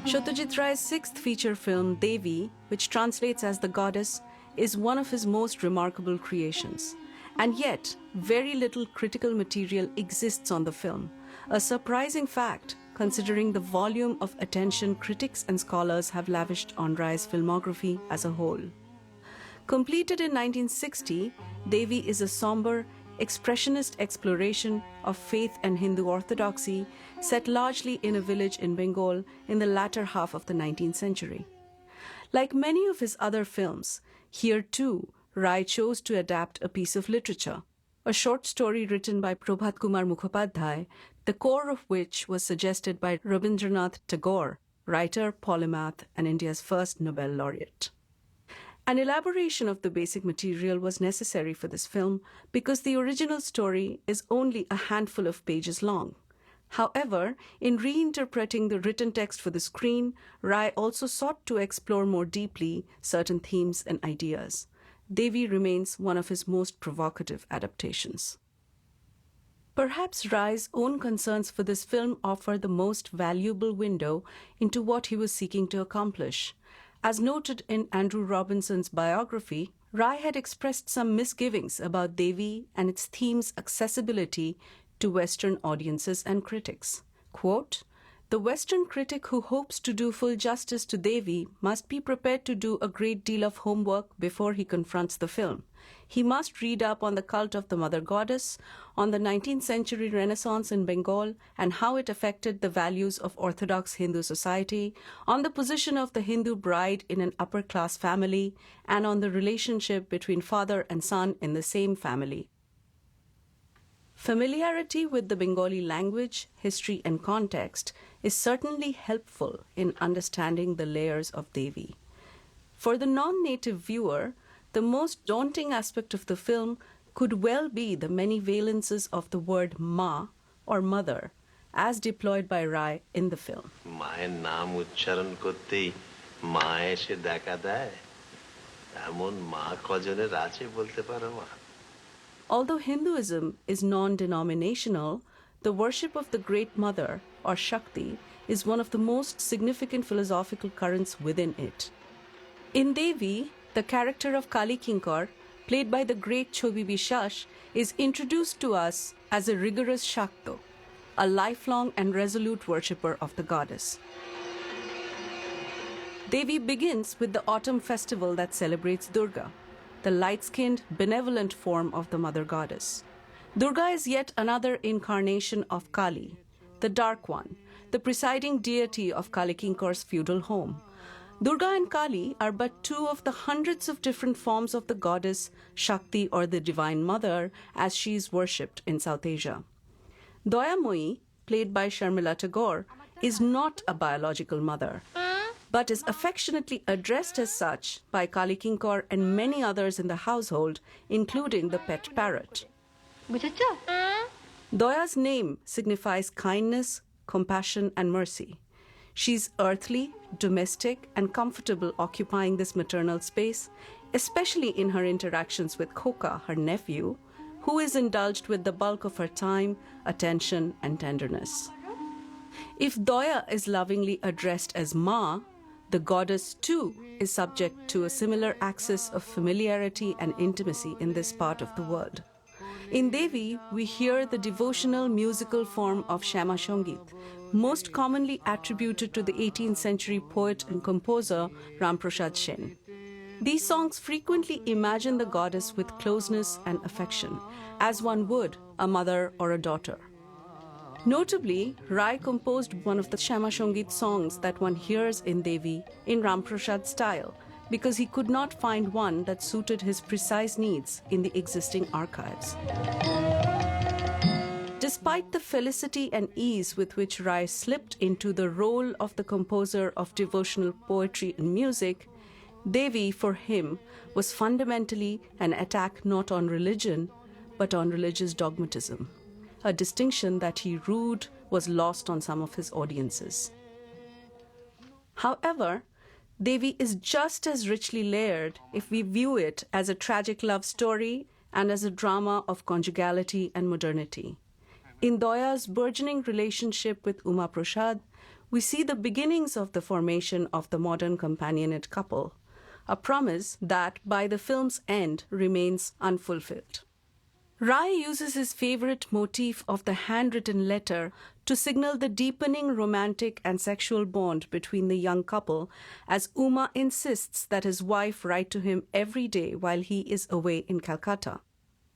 Satyajit Ray's sixth feature film, Devi, which translates as the goddess, is one of his most remarkable creations. And yet, very little critical material exists on the film, a surprising fact considering the volume of attention critics and scholars have lavished on Ray's filmography as a whole. Completed in 1960, Devi is a somber, expressionist exploration of faith and Hindu orthodoxy set largely in a village in Bengal in the latter half of the 19th century. Like many of his other films, here too, Ray chose to adapt a piece of literature, a short story written by Prabhat Kumar Mukhopadhyay, the core of which was suggested by Rabindranath Tagore, writer, polymath, and India's first Nobel laureate. An elaboration of the basic material was necessary for this film because the original story is only a handful of pages long. However, in reinterpreting the written text for the screen, Ray also sought to explore more deeply certain themes and ideas. Devi remains one of his most provocative adaptations. Perhaps Ray's own concerns for this film offer the most valuable window into what he was seeking to accomplish. As noted in Andrew Robinson's biography, Ray had expressed some misgivings about Devi and its theme's accessibility to Western audiences and critics. Quote, "The Western critic who hopes to do full justice to Devi must be prepared to do a great deal of homework before he confronts the film. He must read up on the cult of the mother goddess, on the 19th century Renaissance in Bengal and how it affected the values of Orthodox Hindu society, on the position of the Hindu bride in an upper-class family, and on the relationship between father and son in the same family." Familiarity with the Bengali language, history, and context is certainly helpful in understanding the layers of Devi. For the non-native viewer, the most daunting aspect of the film could well be the many valences of the word ma, or mother, as deployed by Ray in the film. মায়ের নাম উচ্চারণ করতেই মা এসে দেখা দেয় এমন মা কজনের আছে বলতে পারো মা? Although Hinduism is non-denominational, the worship of the Great Mother, or Shakti, is one of the most significant philosophical currents within it. In Devi, the character of Kali Kinkar, played by the great Chobi Bishash, is introduced to us as a rigorous Shakto, a lifelong and resolute worshipper of the goddess. Devi begins with the autumn festival that celebrates Durga, the light-skinned, benevolent form of the mother goddess. Durga is yet another incarnation of Kali, the dark one, the presiding deity of Kali Kinkar's feudal home. Durga and Kali are but two of the hundreds of different forms of the goddess, Shakti, or the Divine Mother, as she is worshipped in South Asia. Dayamoyi, played by Sharmila Tagore, is not a biological mother, but is affectionately addressed as such by Kali Kinkar and many others in the household, including the pet parrot. Daya's name signifies kindness, compassion, and mercy. She's earthly, domestic, and comfortable occupying this maternal space, especially in her interactions with Khoka, her nephew, who is indulged with the bulk of her time, attention, and tenderness. If Daya is lovingly addressed as Ma, the goddess, too, is subject to a similar axis of familiarity and intimacy in this part of the world. In Devi, we hear the devotional musical form of Shama Shongit, most commonly attributed to the 18th century poet and composer Ramprasad Sen. These songs frequently imagine the goddess with closeness and affection, as one would a mother or a daughter. Notably, Ray composed one of the Shama Shongit songs that one hears in Devi in Ramprasad style because he could not find one that suited his precise needs in the existing archives. Despite the felicity and ease with which Ray slipped into the role of the composer of devotional poetry and music, Devi, for him, was fundamentally an attack not on religion, but on religious dogmatism, a distinction that he rued was lost on some of his audiences. However, Devi is just as richly layered if we view it as a tragic love story and as a drama of conjugality and modernity. In Daya's burgeoning relationship with Uma Prasad, we see the beginnings of the formation of the modern companionate couple, a promise that by the film's end remains unfulfilled. Rai uses his favorite motif of the handwritten letter to signal the deepening romantic and sexual bond between the young couple, as Uma insists that his wife write to him every day while he is away in Calcutta.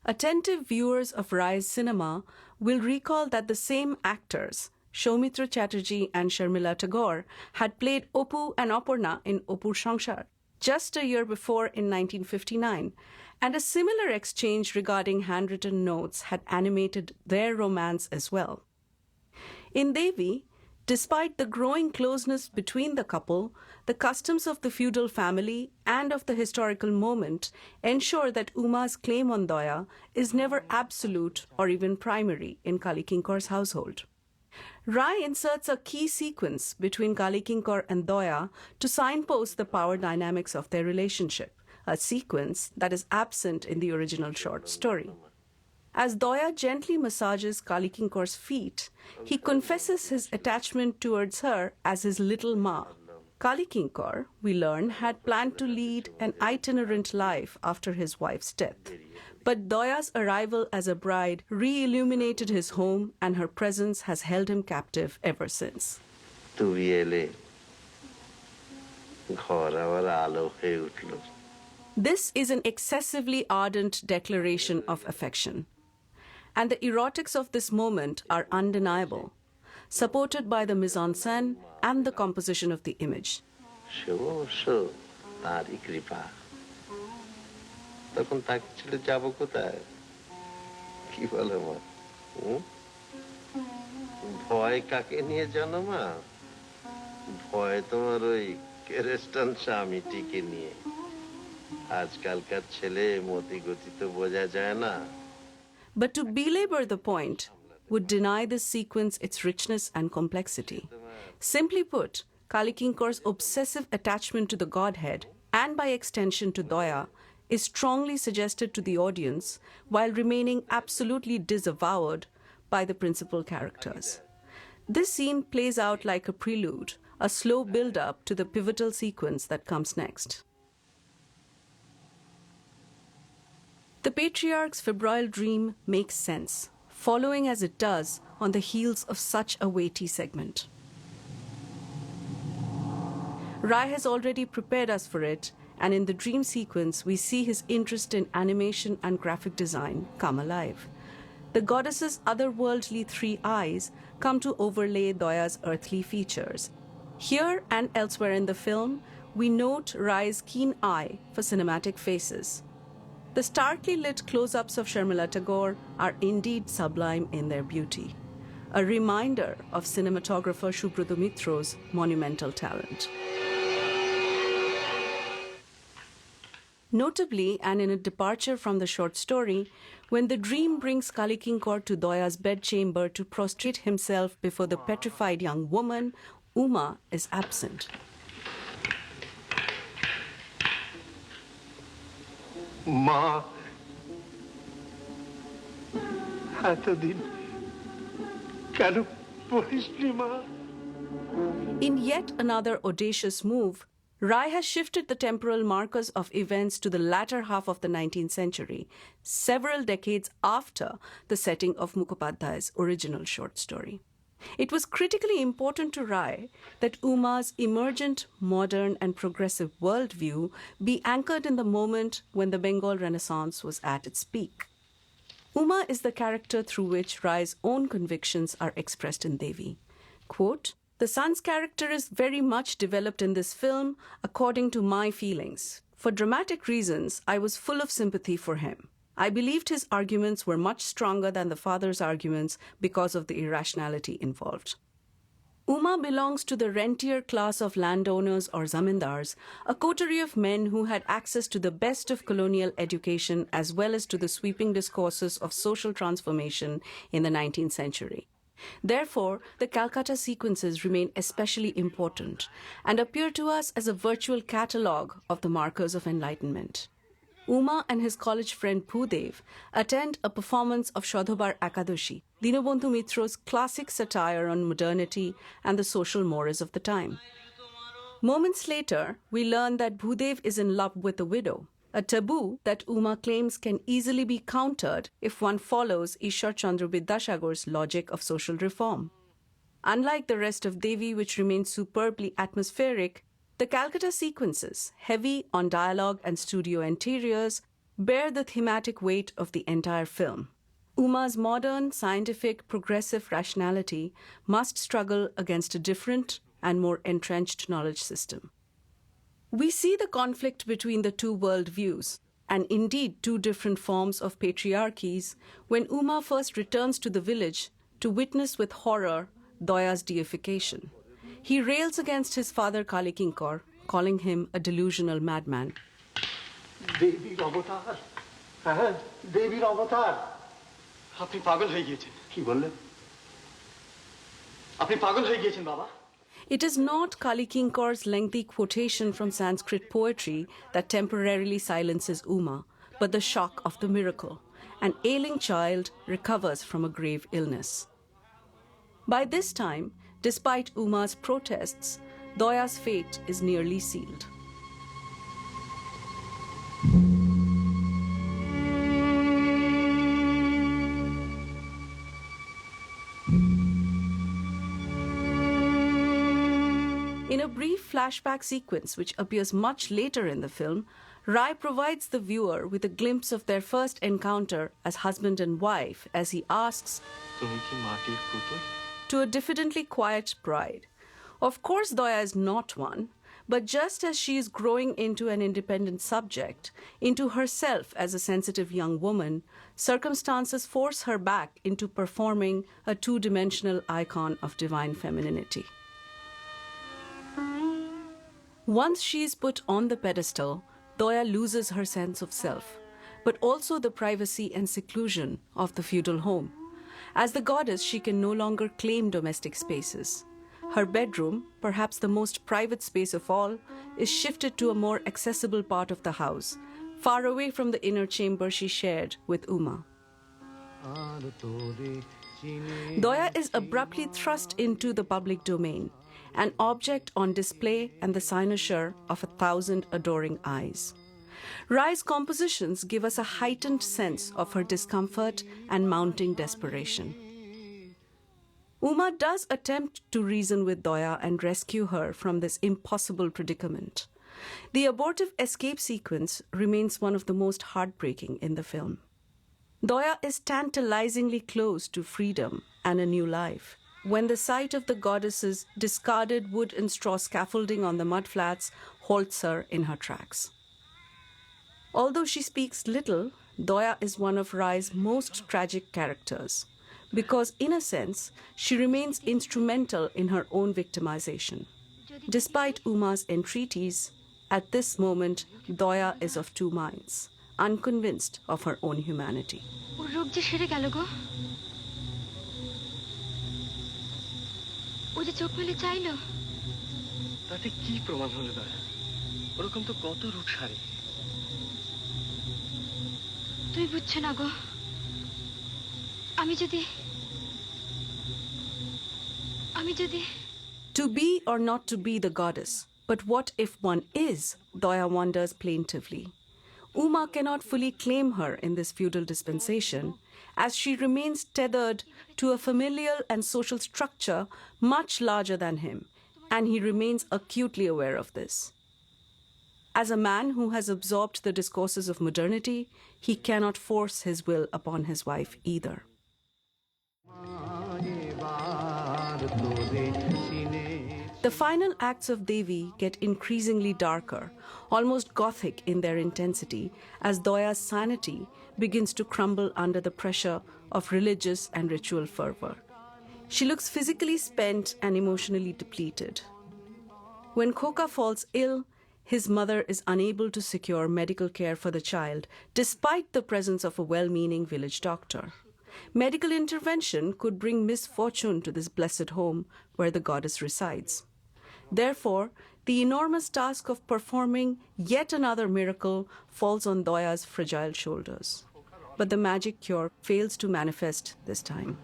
Attentive viewers of Rai's cinema will recall that the same actors, Soumitra Chatterjee and Sharmila Tagore, had played Opu and Aparna in Opur Sangsar just a year before in 1959, and a similar exchange regarding handwritten notes had animated their romance as well. In Devi, despite the growing closeness between the couple, the customs of the feudal family and of the historical moment ensure that Uma's claim on Doya is never absolute or even primary in Kali Kinkor's household. Rai inserts a key sequence between Kali Kinkor and Doya to signpost the power dynamics of their relationship, a sequence that is absent in the original short story. As Doya gently massages Kali Kinkor's feet, he confesses his attachment towards her as his little Ma. Kali Kinkor, we learn, had planned to lead an itinerant life after his wife's death. But Doya's arrival as a bride re-illuminated his home, and her presence has held him captive ever since. This is an excessively ardent declaration of affection. And the erotics of this moment are undeniable, supported by the mise-en-scène and the composition of the image. তখন তাকে ছেড়ে যাবো কোথায়? কি বলে মা? ভয় কাকে নিয়ে জানো মা? ভয় তোমার ওই কেরেস্টান স্বামীটিকে নিয়ে। আজকালকার ছেলে মতি গতি তো বোঝা যায় না। But to belabor the point would deny this sequence its richness and complexity. Simply put, Kali Kinkor's obsessive attachment to the Godhead, and by extension to Doya, is strongly suggested to the audience while remaining absolutely disavowed by the principal characters. This scene plays out like a prelude, a slow build-up to the pivotal sequence that comes next. The patriarch's febrile dream makes sense, following as it does on the heels of such a weighty segment. Rai has already prepared us for it, and in the dream sequence, we see his interest in animation and graphic design come alive. The goddess's otherworldly three eyes come to overlay Doya's earthly features. Here and elsewhere in the film, we note Rai's keen eye for cinematic faces. The starkly lit close-ups of Sharmila Tagore are indeed sublime in their beauty, a reminder of cinematographer Subrata Mitro's monumental talent. Notably, and in a departure from the short story, when the dream brings Kali Kinkor to Doya's bedchamber to prostrate himself before the petrified young woman, Uma is absent. মা এতদিন কেন বলিসনি মা? In yet another audacious move, Rai has shifted the temporal markers of events to the latter half of the 19th century, several decades after the setting of Mukhopadhyay's original short story. It was critically important to Rai that Uma's emergent, modern, and progressive worldview be anchored in the moment when the Bengal Renaissance was at its peak. Uma is the character through which Rai's own convictions are expressed in Devi. Quote, "The son's character is very much developed in this film according to my feelings. For dramatic reasons, I was full of sympathy for him. I believed his arguments were much stronger than the father's arguments because of the irrationality involved." Uma belongs to the rentier class of landowners or zamindars, a coterie of men who had access to the best of colonial education as well as to the sweeping discourses of social transformation in the 19th century. Therefore, the Calcutta sequences remain especially important and appear to us as a virtual catalogue of the markers of enlightenment. Uma and his college friend Bhudev attend a performance of Shodhobar Akadashi, Dinobandhu Mitro's classic satire on modernity and the social mores of the time. Moments later, we learn that Bhudev is in love with a widow, a taboo that Uma claims can easily be countered if one follows Ishwar Chandra Vidyasagor's logic of social reform. Unlike the rest of Devi, which remains superbly atmospheric, the Calcutta sequences, heavy on dialogue and studio interiors, bear the thematic weight of the entire film. Uma's modern, scientific, progressive rationality must struggle against a different and more entrenched knowledge system. We see the conflict between the two worldviews, and indeed two different forms of patriarchies, when Uma first returns to the village to witness with horror Daya's deification. He rails against his father Kali Kinkor, calling him a delusional madman. Devi avatar. হ্যাঁ দেবীর অবতার আপনি পাগল হয়ে গিয়েছেন কি বললেন আপনি পাগল হয়ে গিয়েছেন বাবা It is not Kali Kinkor's lengthy quotation from Sanskrit poetry that temporarily silences Uma, but the shock of the miracle. An ailing child recovers from a grave illness. By this time, despite Uma's protests, Daya's fate is nearly sealed. In a brief flashback sequence, which appears much later in the film, Ray provides the viewer with a glimpse of their first encounter as husband and wife as he asks to a diffidently quiet bride. Of course, Daya is not one, but just as she is growing into an independent subject, into herself as a sensitive young woman, circumstances force her back into performing a two-dimensional icon of divine femininity. Once she is put on the pedestal, Daya loses her sense of self, but also the privacy and seclusion of the feudal home. As the goddess, she can no longer claim domestic spaces. Her bedroom, perhaps the most private space of all, is shifted to a more accessible part of the house, far away from the inner chamber she shared with Uma. Daya is abruptly thrust into the public domain, an object on display and the cynosure of 1,000 adoring eyes. Ray's compositions give us a heightened sense of her discomfort and mounting desperation. Uma does attempt to reason with Daya and rescue her from this impossible predicament. The abortive escape sequence remains one of the most heartbreaking in the film. Daya is tantalizingly close to freedom and a new life when the sight of the goddess's discarded wood and straw scaffolding on the mudflats halts her in her tracks. Although she speaks little, Daya is one of Ray's most tragic characters, because in a sense, she remains instrumental in her own victimization. Despite Uma's entreaties, at this moment, Daya is of two minds, unconvinced of her own humanity. ও যে চোখ মেলে চাইলো তাতে কি প্রমাণ হলো দয়া ওরকম তো কত রূপ সারে তুই বুঝছ না গো আমি যদি To be or not to be the goddess, but what if one is? Daya wonders plaintively. Uma cannot fully claim her in this feudal dispensation, as she remains tethered to a familial and social structure much larger than him, and he remains acutely aware of this. As a man who has absorbed the discourses of modernity, he cannot force his will upon his wife either. The final acts of Devi get increasingly darker, almost gothic in their intensity, as Daya's sanity begins to crumble under the pressure of religious and ritual fervor. She looks physically spent and emotionally depleted. When Khoka falls ill, his mother is unable to secure medical care for the child, despite the presence of a well-meaning village doctor. Medical intervention could bring misfortune to this blessed home where the goddess resides. Therefore, the enormous task of performing yet another miracle falls on Daya's fragile shoulders. But the magic cure fails to manifest this time.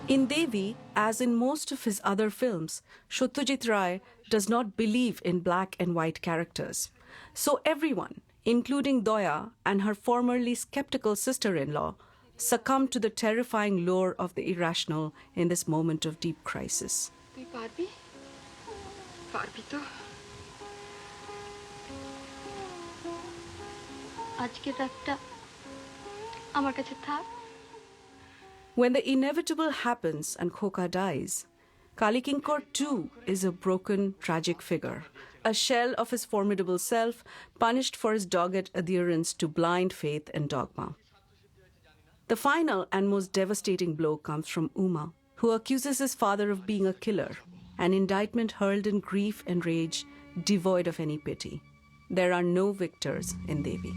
In Devi, as in most of his other films, Satyajit Ray does not believe in black and white characters. So everyone, including Doya and her formerly skeptical sister-in-law, succumb to the terrifying lure of the irrational in this moment of deep crisis. তুই পারবি পারবি তো আজকের রাতটা আমার কাছে থাক When the inevitable happens and Khoka dies, Kalikinkor too is a broken, tragic figure, a shell of his formidable self, punished for his dogged adherence to blind faith and dogma. The final and most devastating blow comes from Uma, who accuses his father of being a killer, an indictment hurled in grief and rage, devoid of any pity. There are no victors in Devi.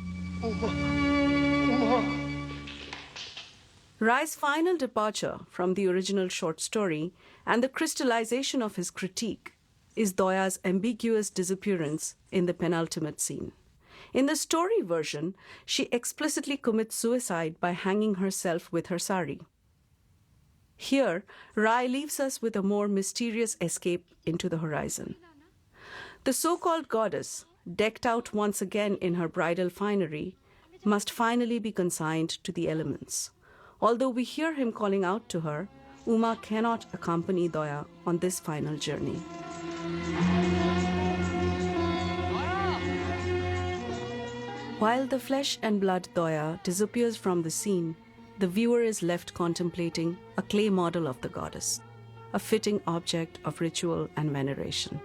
Rai's final departure from the original short story and the crystallization of his critique is Doya's ambiguous disappearance in the penultimate scene. In the story version, she explicitly commits suicide by hanging herself with her sari. Here, Rai leaves us with a more mysterious escape into the horizon. The so-called goddess, decked out once again in her bridal finery, must finally be consigned to the elements. Although we hear him calling out to her, Uma cannot accompany Doya on this final journey. While the flesh and blood Doya disappears from the scene, the viewer is left contemplating a clay model of the goddess, a fitting object of ritual and veneration.